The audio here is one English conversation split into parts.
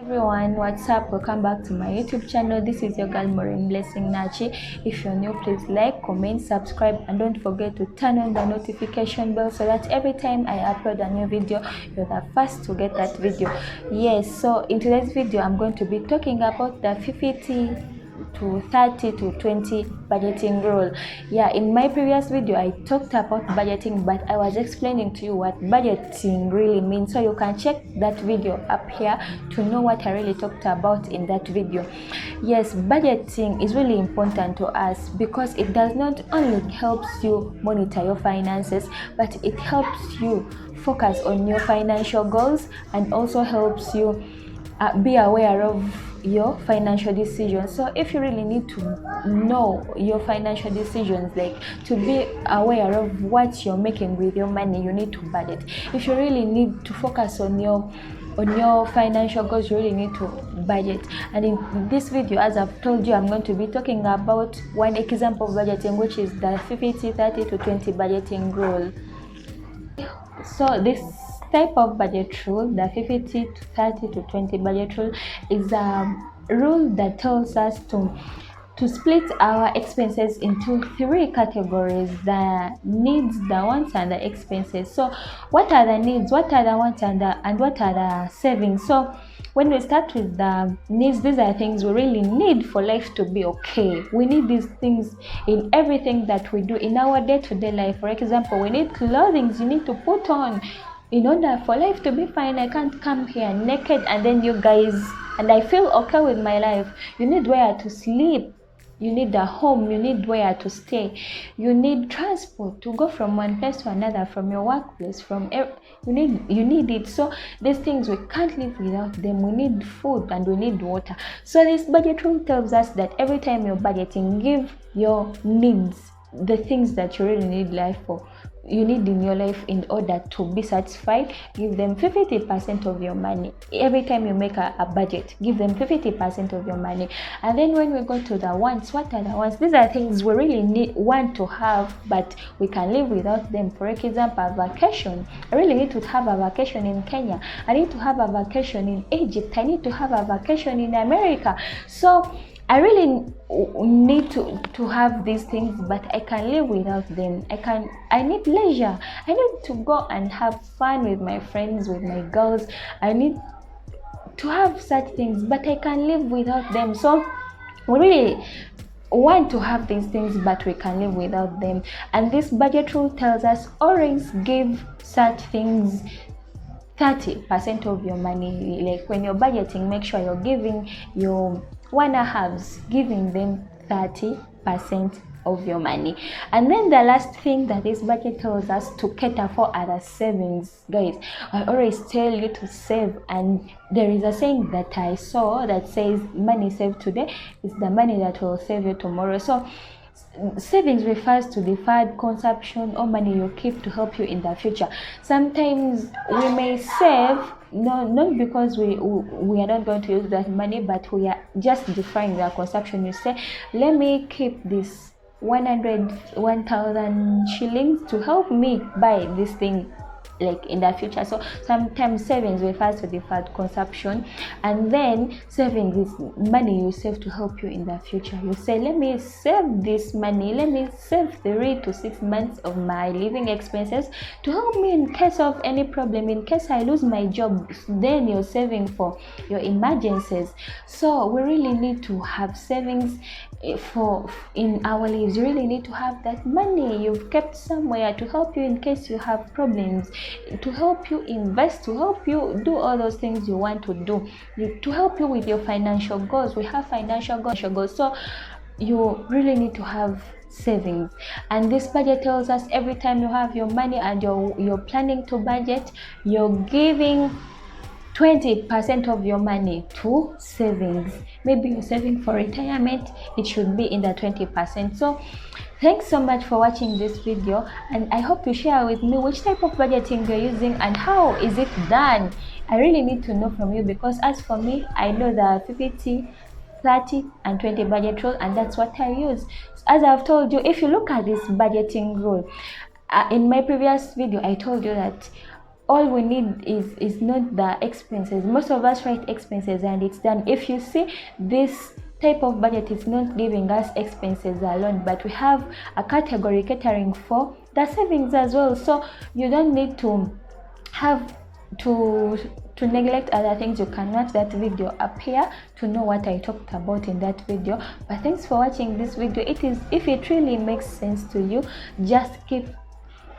Everyone, what's up? Welcome back to my YouTube channel. This is your girl Maureen Blessing Nachi. If you're new, please like, comment, subscribe, and don't forget to turn on the notification bell so that every time I upload a new video, you're the first to get that video. Yes, so in today's video I'm going to be talking about the 50 to 30 to 20 budgeting rule. Yeah, in my previous video I talked about budgeting, but I was explaining to you what budgeting really means, so you can check that video up here to know what I really talked about in that video. Yes, budgeting is really important to us because it does not only helps you monitor your finances, but it helps you focus on your financial goals and also helps you be aware of your financial decisions. So if you really need to know your financial decisions, like to be aware of what you're making with your money, you need to budget. If you really need to focus on your financial goals, you really need to budget. And in this video, as I've told you, I'm going to be talking about one example of budgeting, which is the 50, 30 to 20 budgeting rule. So this type of budget rule, the 50 to 30 to 20 budget rule, is a rule that tells us to split our expenses into three categories: the needs, the wants, and the expenses. So what are the needs, what are the wants, and what are the savings? So when we start with the needs, these are things we really need for life to be okay. We need these things in everything that we do in our day-to-day life. For example, we need clothing you need to put on in order for life to be fine. I can't come here naked and then you guys and I feel okay with my life. You need where to sleep, you need a home, you need where to stay, you need transport to go from one place to another, from your workplace, you need it. So these things, we can't live without them. We need food and we need water. So this budget rule tells us that every time you're budgeting, give your needs, the things that you really need life for, you need in your life in order to be satisfied, give them 50% of your money. Every time you make a budget, give them 50% of your money. And then when we go to the wants, what are the wants? These are things we really want to have, but we can live without them. For example, a vacation. I really need to have a vacation in Kenya. I need to have a vacation in Egypt. I need to have a vacation in America. So I really need to have these things, but I can live without them. I need leisure. I need to go and have fun with my friends, with my girls. I need to have such things, but I can live without them. So we really want to have these things, but we can live without them. And this budget rule tells us always give such things 30% of your money. Like when you're budgeting, make sure you're giving your one-halves, giving them 30% of your money. And then the last thing that this budget tells us to cater for are the savings. Guys, I always tell you to save, and there is a saying that I saw that says money saved today is the money that will save you tomorrow. So savings refers to deferred consumption or money you keep to help you in the future. Sometimes we may save, not because we are not going to use that money, but we are just deferring the consumption. You say, let me keep this 1,000 shillings to help me buy this thing like in the future. So sometimes savings refers to deferred consumption, and then savings is money you save to help you in the future. You say, let me save this money, let me save 3 to 6 months of my living expenses to help me in case of any problem, in case I lose my job. Then you're saving for your emergencies. So we really need to have savings for in our lives. You really need to have that money you've kept somewhere to help you in case you have problems, to help you invest, to help you do all those things you want to do, to help you with your financial goals. We have financial goals, so you really need to have savings. And this budget tells us every time you have your money and you're planning to budget, you're giving 20% of your money to savings. Maybe you're saving for retirement, it should be in the 20%. So thanks so much for watching this video, and I hope you share with me which type of budgeting you're using and how is it done. I really need to know from you, because as for me, I know the 50, 30 and 20 budget rule, and that's what I use. As I've told you, if you look at this budgeting rule, in my previous video I told you that all we need is not the expenses. Most of us write expenses and it's done. If you see, this type of budget is not giving us expenses alone, but we have a category catering for the savings as well. So you don't need to have to neglect other things. You can watch that video up here to know what I talked about in that video. But thanks for watching this video. If it really makes sense to you, just give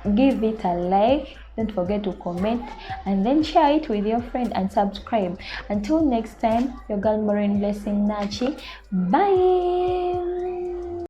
it a like, don't forget to comment, and then share it with your friend and subscribe. Until next time, your girl Maureen Blessing Nachi. Bye.